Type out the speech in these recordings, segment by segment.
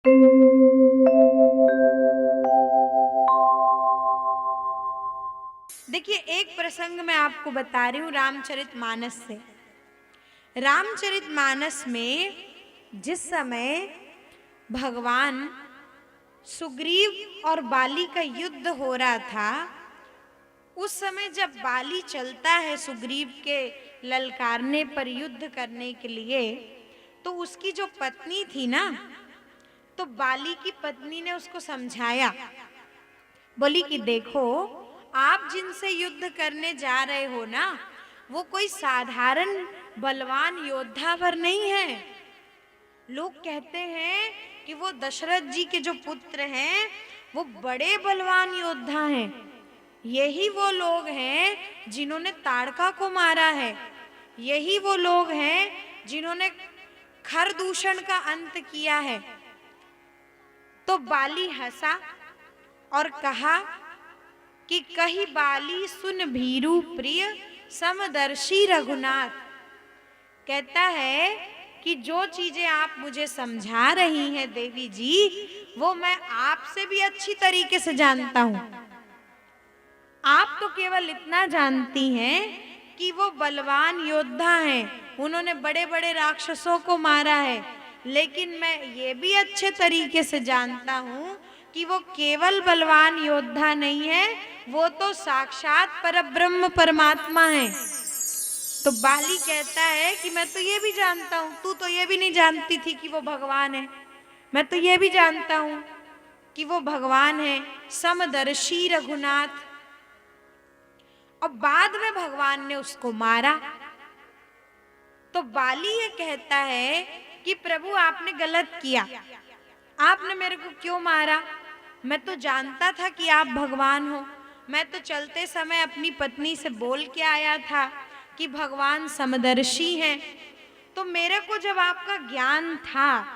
देखिए, एक प्रसंग मैं आपको बता रही हूँ रामचरितमानस से। रामचरितमानस में जिस समय भगवान सुग्रीव और बाली का युद्ध हो रहा था, उस समय जब बाली चलता है सुग्रीव के ललकारने पर युद्ध करने के लिए, तो उसकी जो पत्नी थी ना, तो बाली की पत्नी ने उसको समझाया, बोली कि देखो, आप जिनसे युद्ध करने जा रहे हो ना, वो कोई साधारण बलवान योद्धा पर नहीं है। लोग कहते हैं कि वो दशरथ जी के जो पुत्र हैं वो बड़े बलवान योद्धा हैं। यही वो लोग हैं जिन्होंने ताड़का को मारा है। यही वो लोग हैं जिन्होंने खरदूषण का अंत किया है। तो बाली हंसा और कहा कि कही बाली सुन भीरू प्रिय समदर्शी रघुनाथ। कहता है कि जो चीजें आप मुझे समझा रही हैं देवी जी, वो मैं आपसे भी अच्छी तरीके से जानता हूं। आप तो केवल इतना जानती हैं कि वो बलवान योद्धा हैं, उन्होंने बड़े बड़े राक्षसों को मारा है, लेकिन मैं ये भी अच्छे तरीके से जानता हूँ कि वो केवल बलवान योद्धा नहीं है, वो तो साक्षात परब्रह्म परमात्मा है। तो बाली कहता है कि मैं तो ये भी जानता हूँ, तू तो ये भी नहीं जानती थी कि वो भगवान है। मैं तो ये भी जानता हूँ कि वो भगवान है समदर्शी रघुनाथ। और बाद में भगवान ने उसको मारा। तो बाली ये कहता है कि प्रभु आपने गलत किया, आपने मेरे को क्यों मारा? मैं तो जानता था कि आप भगवान हो। मैं तो चलते समय अपनी पत्नी से बोल के आया था कि भगवान समदर्शी हैं। तो मेरे को जब आपका ज्ञान था,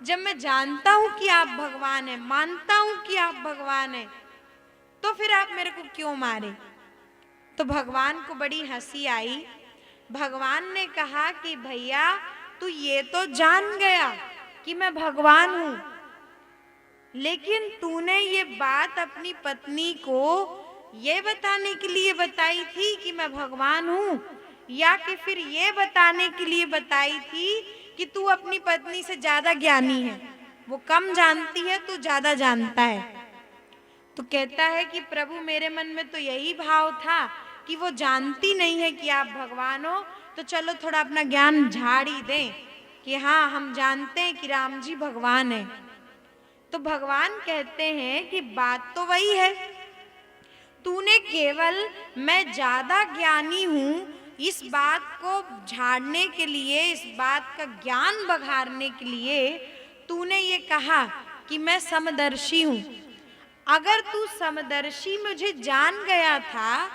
जब मैं जानता हूं कि आप भगवान हैं, मानता हूं कि आप भगवान हैं, तो फिर आप मेरे को क्यों मारे? तो भगवान को बड़ी हंसी आई। भगवान ने कहा कि भैया, तू ये तो जान गया कि मैं भगवान हूं, लेकिन तूने ये बात अपनी पत्नी को ये बताने के लिए बताई थी कि मैं भगवान हूं, या कि फिर ये बताने के लिए बताई थी कि तू अपनी पत्नी से ज्यादा ज्ञानी है, वो कम जानती है, तू ज्यादा जानता है? तो कहता है कि प्रभु, मेरे मन में तो यही भाव था कि वो जानती नहीं है कि आप भगवान हो, तो चलो थोड़ा अपना ज्ञान झाड़ ही दें कि हाँ, हम जानते हैं कि राम जी भगवान है। तो भगवान कहते हैं कि बात तो वही है, तूने केवल मैं ज्यादा ज्ञानी हूं इस बात को झाड़ने के लिए, इस बात का ज्ञान बघारने के लिए तूने ये कहा कि मैं समदर्शी हूं। अगर तू समदर्शी मुझे जान गया था,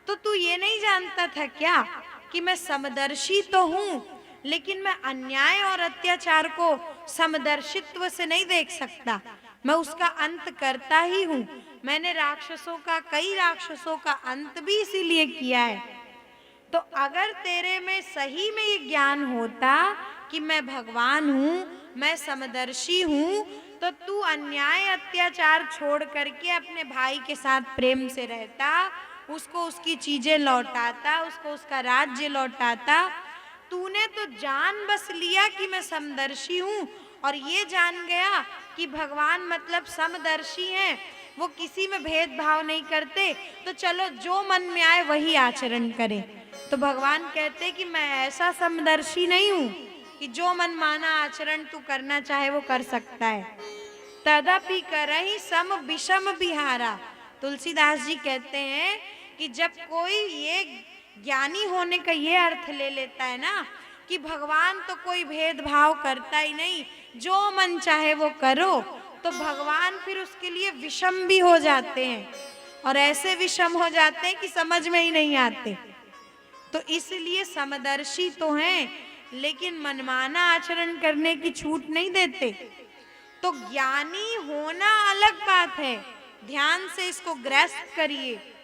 तो तू ये नहीं जानता था क्या कि मैं समदर्शी तो हूं, लेकिन मैं अन्याय और अत्याचार को समदर्शित्व से नहीं देख सकता, मैं उसका अंत करता ही हूं। मैंने कई राक्षसों का अंत भी इसीलिए किया है। तो अगर तेरे में सही में ये ज्ञान होता कि मैं भगवान हूं, मैं समदर्शी हूं, तो तू अन्याय अत्याचार छोड़ करके अपने भाई के साथ प्रेम से रहता, उसको उसकी चीजें लौटाता, उसको उसका राज्य लौटाता। तूने तो जान बस लिया कि मैं समदर्शी हूं, और ये जान गया कि भगवान मतलब समदर्शी हैं, वो किसी में भेदभाव नहीं करते, तो चलो जो मन में आए वही आचरण करें। तो भगवान कहते कि मैं ऐसा समदर्शी नहीं हूं कि जो मन माना आचरण तू करना चाहे वो कर सकता है। तदपि करहि सम विषम बिहारा। तुलसीदास जी कहते हैं कि जब कोई ये ज्ञानी होने का ये अर्थ ले लेता है ना कि भगवान तो कोई भेदभाव करता ही नहीं, जो मन चाहे वो करो, तो भगवान फिर उसके लिए विषम भी हो जाते हैं, और ऐसे विषम हो जाते हैं कि समझ में ही नहीं आते। तो इसलिए समदर्शी तो हैं, लेकिन मनमाना आचरण करने की छूट नहीं देते। तो ज्ञानी होना अलग बात है, ध्यान से इसको ग्रस्त करिए।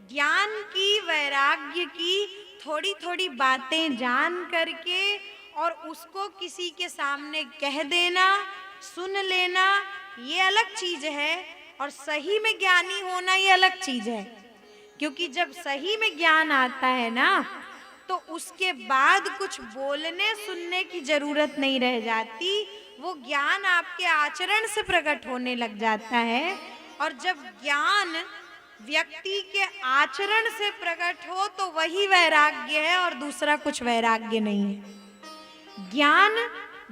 ज्ञान की, वैराग्य की थोड़ी थोड़ी बातें जान करके और उसको किसी के सामने कह देना, सुन लेना ये अलग चीज है और सही में ज्ञानी होना ये अलग चीज है। क्योंकि जब सही में ज्ञान आता है ना तो उसके बाद कुछ बोलने सुनने की जरूरत नहीं रह जाती, वो ज्ञान आपके आचरण से प्रकट होने लग जाता है। और जब ज्ञान व्यक्ति के आचरण से प्रकट हो तो वही वैराग्य है और दूसरा कुछ वैराग्य नहीं है। ज्ञान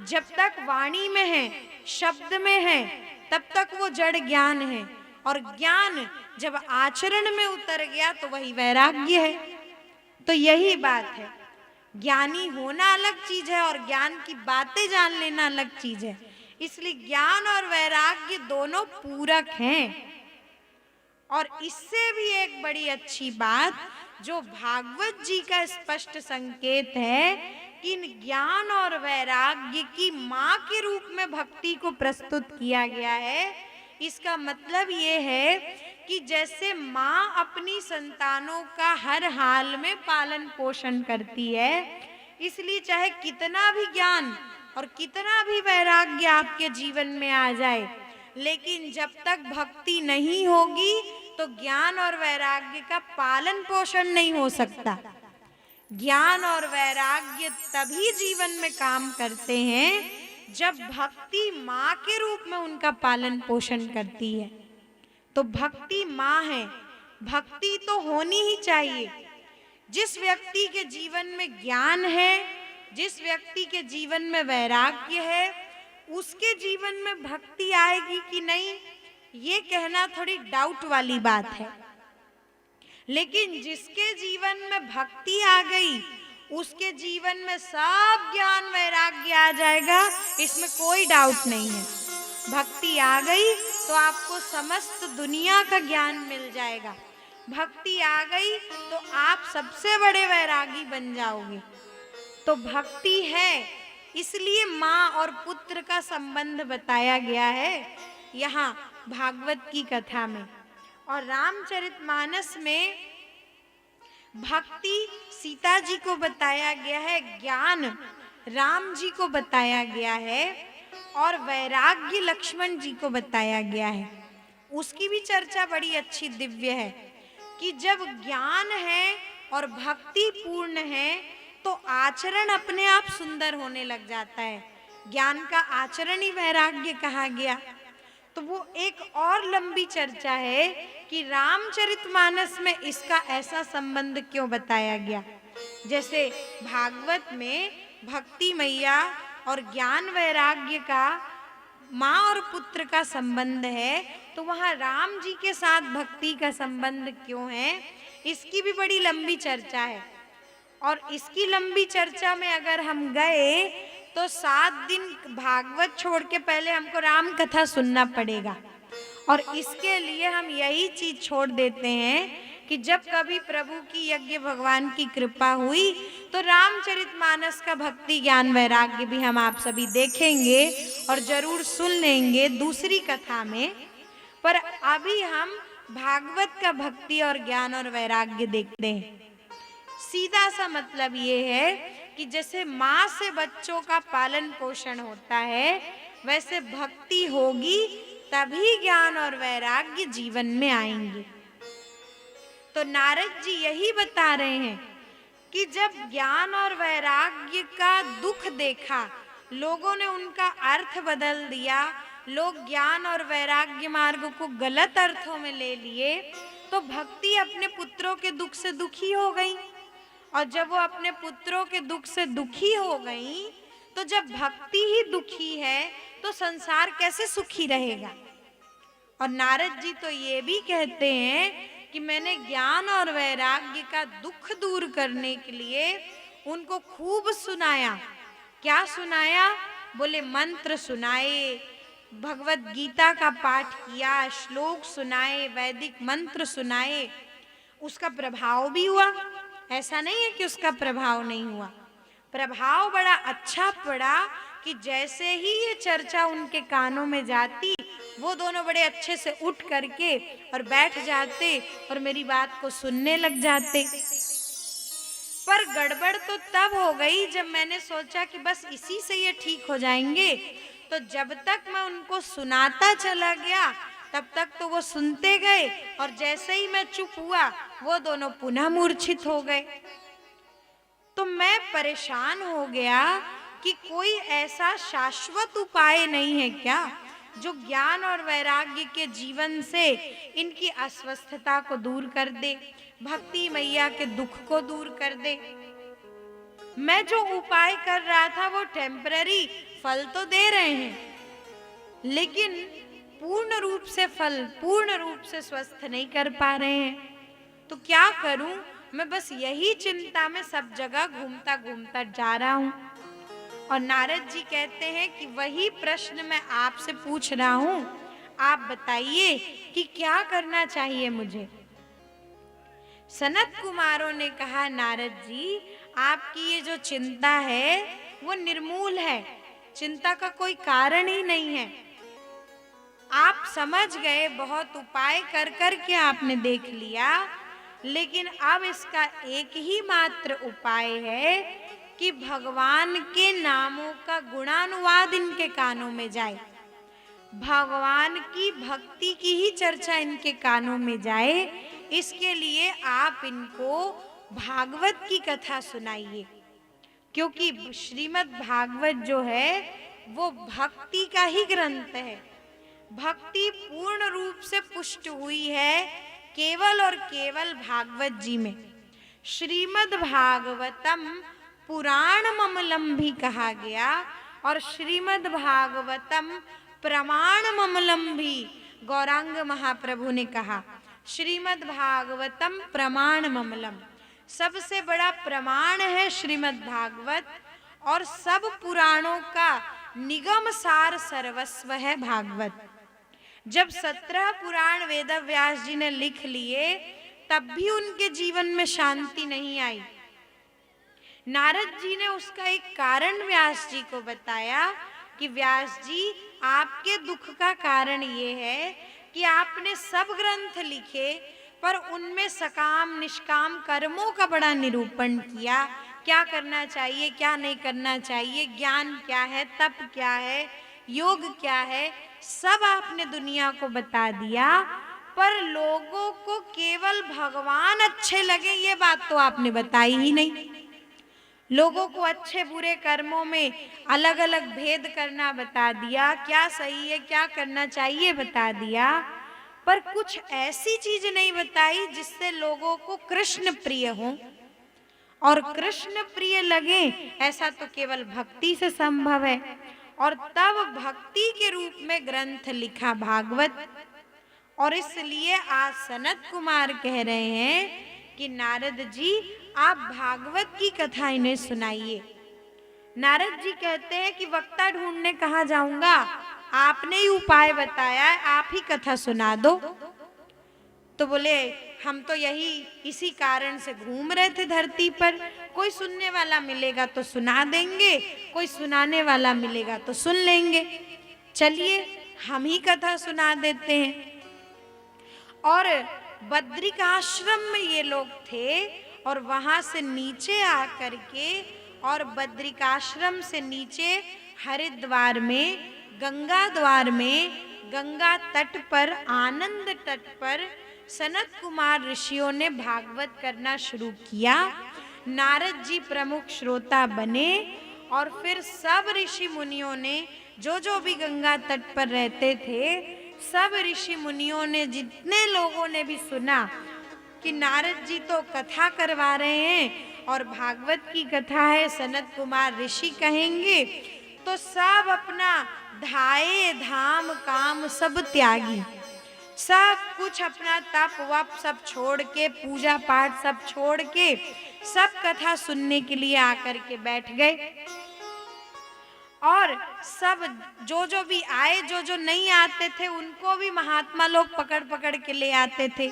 जब तक वाणी में है, शब्द में है, तब तक वो जड़ ज्ञान है, और ज्ञान जब आचरण में उतर गया तो वही वैराग्य है। तो यही बात है, ज्ञानी होना अलग चीज है और ज्ञान की बातें जान लेना अलग चीज है। इसलिए ज्ञान और वैराग्य दोनों पूरक हैं। और इससे भी एक बड़ी अच्छी बात जो भागवत जी का स्पष्ट संकेत है कि इन ज्ञान और वैराग्य की माँ के रूप में भक्ति को प्रस्तुत किया गया है। इसका मतलब ये है कि जैसे माँ अपनी संतानों का हर हाल में पालन पोषण करती है, इसलिए चाहे कितना भी ज्ञान और कितना भी वैराग्य आपके जीवन में आ जाए, लेकिन जब तक भक्ति नहीं होगी तो ज्ञान और वैराग्य का पालन पोषण नहीं हो सकता। ज्ञान और वैराग्य तभी जीवन में काम करते हैं जब भक्ति माँ के रूप में उनका पालन पोषण करती है। तो भक्ति माँ है, भक्ति तो होनी ही चाहिए। जिस व्यक्ति के जीवन में ज्ञान है, जिस व्यक्ति के जीवन में वैराग्य है, उसके जीवन में भक्ति आएगी कि नहीं ये कहना थोड़ी डाउट वाली बात है। लेकिन जिसके जीवन में भक्ति आ गई उसके जीवन में सब ज्ञान वैराग्य आ जाएगा, इसमें कोई डाउट नहीं है। भक्ति आ गई तो आपको समस्त दुनिया का ज्ञान मिल जाएगा। भक्ति आ गई तो आप सबसे बड़े वैरागी बन जाओगे। तो भक्ति है, इसलिए माँ और पुत्र का संबंध बताया गया है यहाँ भागवत की कथा में। और रामचरितमानस में भक्ति सीता जी को बताया गया है, ज्ञान राम जी को बताया गया है और वैराग्य लक्ष्मण जी को बताया गया है। उसकी भी चर्चा बड़ी अच्छी दिव्य है कि जब ज्ञान है और भक्ति पूर्ण है तो आचरण अपने आप सुंदर होने लग जाता है। ज्ञान का आचरण ही वैराग्य कहा गया। तो वो एक और लंबी चर्चा है कि रामचरितमानस में इसका ऐसा संबंध क्यों बताया गया। जैसे भागवत में भक्ति मैया और ज्ञान वैराग्य का माँ और पुत्र का संबंध है, तो वहाँ राम जी के साथ भक्ति का संबंध क्यों है, इसकी भी बड़ी लंबी चर्चा है। और इसकी लंबी चर्चा में अगर हम गए तो 7 दिन भागवत छोड़ के पहले हमको राम कथा सुनना पड़ेगा। और इसके लिए हम यही चीज छोड़ देते हैं कि जब कभी प्रभु की यज्ञ भगवान की कृपा हुई तो रामचरितमानस का भक्ति ज्ञान वैराग्य भी हम आप सभी देखेंगे और जरूर सुन लेंगे दूसरी कथा में। पर अभी हम भागवत का भक्ति और ज्ञान और वैराग्य देखते हैं। सीधा सा मतलब ये है कि जैसे माँ से बच्चों का पालन पोषण होता है, वैसे भक्ति होगी तभी ज्ञान और वैराग्य जीवन में आएंगे। तो नारद जी यही बता रहे हैं कि जब ज्ञान और वैराग्य का दुख देखा, लोगों ने उनका अर्थ बदल दिया, लोग ज्ञान और वैराग्य मार्ग को गलत अर्थों में ले लिए, तो भक्ति अपने पुत्रों के दुख से दुखी हो गई। और जब वो अपने पुत्रों के दुख से दुखी हो गई, तो जब भक्ति ही दुखी है तो संसार कैसे सुखी रहेगा। और नारद जी तो ये भी कहते हैं कि मैंने ज्ञान और वैराग्य का दुख दूर करने के लिए उनको खूब सुनाया। क्या सुनाया? बोले मंत्र सुनाए, भगवत गीता का पाठ किया, श्लोक सुनाए, वैदिक मंत्र सुनाए। उसका प्रभाव भी हुआ, ऐसा नहीं है कि उसका प्रभाव नहीं हुआ। प्रभाव बड़ा अच्छा पड़ा कि जैसे ही ये चर्चा उनके कानों में जाती, वो दोनों बड़े अच्छे से उठ करके और बैठ जाते और मेरी बात को सुनने लग जाते। पर गड़बड़ तो तब हो गई जब मैंने सोचा कि बस इसी से ये ठीक हो जाएंगे, तो जब तक मैं उनको सुनाता चला गया तब तक तो वो सुनते गए, और जैसे ही मैं चुप हुआ वो दोनों पुनः मूर्छित हो गए। तो मैं परेशान हो गया कि कोई ऐसा शाश्वत उपाय नहीं है क्या जो ज्ञान और वैराग्य के जीवन से इनकी अस्वस्थता को दूर कर दे, भक्ति मैया के दुख को दूर कर दे। मैं जो उपाय कर रहा था वो टेम्पररी फल तो दे रहे हैं, लेकिन पूर्ण रूप से फल, पूर्ण रूप से स्वस्थ नहीं कर पा रहे हैं। तो क्या करूं? मैं बस यही चिंता में सब जगह घूमता घूमता जा रहा हूं। और नारद जी कहते हैं कि वही प्रश्न मैं आपसे पूछ रहा हूं, आप बताइए कि क्या करना चाहिए मुझे। सनत कुमारों ने कहा, नारद जी आपकी ये जो चिंता है वो निर्मूल है, चिंता का कोई कारण ही नहीं है। आप समझ गए, बहुत उपाय कर कर के आपने देख लिया, लेकिन अब इसका एक ही मात्र उपाय है कि भगवान के नामों का गुणानुवाद इनके कानों में जाए, भगवान की भक्ति की ही चर्चा इनके कानों में जाए। इसके लिए आप इनको भागवत की कथा सुनाइए, क्योंकि श्रीमद् भागवत जो है वो भक्ति का ही ग्रंथ है। भक्ति पूर्ण रूप से पुष्ट हुई है केवल और केवल भागवत जी में। श्रीमद् भागवतम पुराण ममलम भी कहा गया, और श्रीमद् भागवतम प्रमाण ममलम भी गौरांग महाप्रभु ने कहा। श्रीमद् भागवतम प्रमाण ममलम, सबसे बड़ा प्रमाण है श्रीमद् भागवत, और सब पुराणों का निगम सार सर्वस्व है भागवत। जब 17 पुराण वेद व्यास जी ने लिख लिए तब भी उनके जीवन में शांति नहीं आई। नारद जी ने उसका एक कारण व्यास जी को बताया कि व्यास जी आपके दुख का कारण ये है कि आपने सब ग्रंथ लिखे पर उनमें सकाम निष्काम कर्मों का बड़ा निरूपण किया, क्या करना चाहिए क्या नहीं करना चाहिए, ज्ञान क्या है, तप क्या है, योग क्या है, सब आपने दुनिया को बता दिया, पर लोगों को केवल भगवान अच्छे लगे ये बात तो आपने बताई ही नहीं। लोगों को अच्छे बुरे कर्मों में अलग अलग भेद करना बता दिया, क्या सही है क्या करना चाहिए बता दिया, पर कुछ ऐसी चीज नहीं बताई जिससे लोगों को कृष्ण प्रिय हो। और कृष्ण प्रिय लगे ऐसा तो केवल भक्ति से संभव है, और तब भक्ति के रूप में ग्रंथ लिखा भागवत। और इसलिए आज सनत कुमार कह रहे हैं कि नारद जी आप भागवत की कथा इन्हें सुनाइए। नारद जी कहते हैं कि वक्ता ढूंढने कहाँ जाऊंगा, आपने ही उपाय बताया है, आप ही कथा सुना दो। तो बोले हम तो यही इसी कारण से घूम रहे थे धरती पर, कोई सुनने वाला मिलेगा तो सुना देंगे, कोई सुनाने वाला मिलेगा तो सुन लेंगे, चलिए हम ही कथा सुना देते हैं। और बद्रिकाश्रम में ये लोग थे, और वहां से नीचे आकर के, और बद्रिकाश्रम से नीचे हरिद्वार में, गंगा द्वार में, गंगा तट पर, आनंद तट पर सनत कुमार ऋषियों ने भागवत करना शुरू किया। नारद जी प्रमुख श्रोता बने, और फिर सब ऋषि मुनियों ने जो भी गंगा तट पर रहते थे, सब ऋषि मुनियों ने, जितने लोगों ने भी सुना कि नारद जी तो कथा करवा रहे हैं और भागवत की कथा है, सनत कुमार ऋषि कहेंगे, तो सब अपना धाये धाम काम सब त्यागी, सब कुछ अपना तप वप सब छोड़ के, पूजा पाठ सब छोड़ के, सब कथा सुनने के लिए आकर के बैठ गए। और सब जो भी आए, जो नहीं आते थे उनको भी महात्मा लोग पकड़ पकड़ के ले आते थे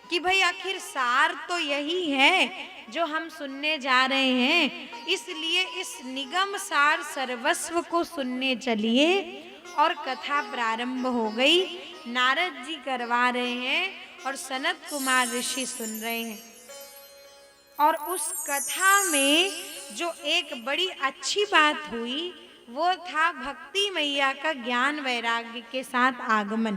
कि भाई आखिर सार तो यही है जो हम सुनने जा रहे हैं, इसलिए इस निगम सार सर्वस्व को सुनने चलिए। और कथा प्रारंभ हो गई, नारद जी करवा रहे हैं और सनत कुमार ऋषि सुन रहे हैं। और उस कथा में जो एक बड़ी अच्छी बात हुई वो था भक्ति मैया का ज्ञान वैराग्य के साथ आगमन।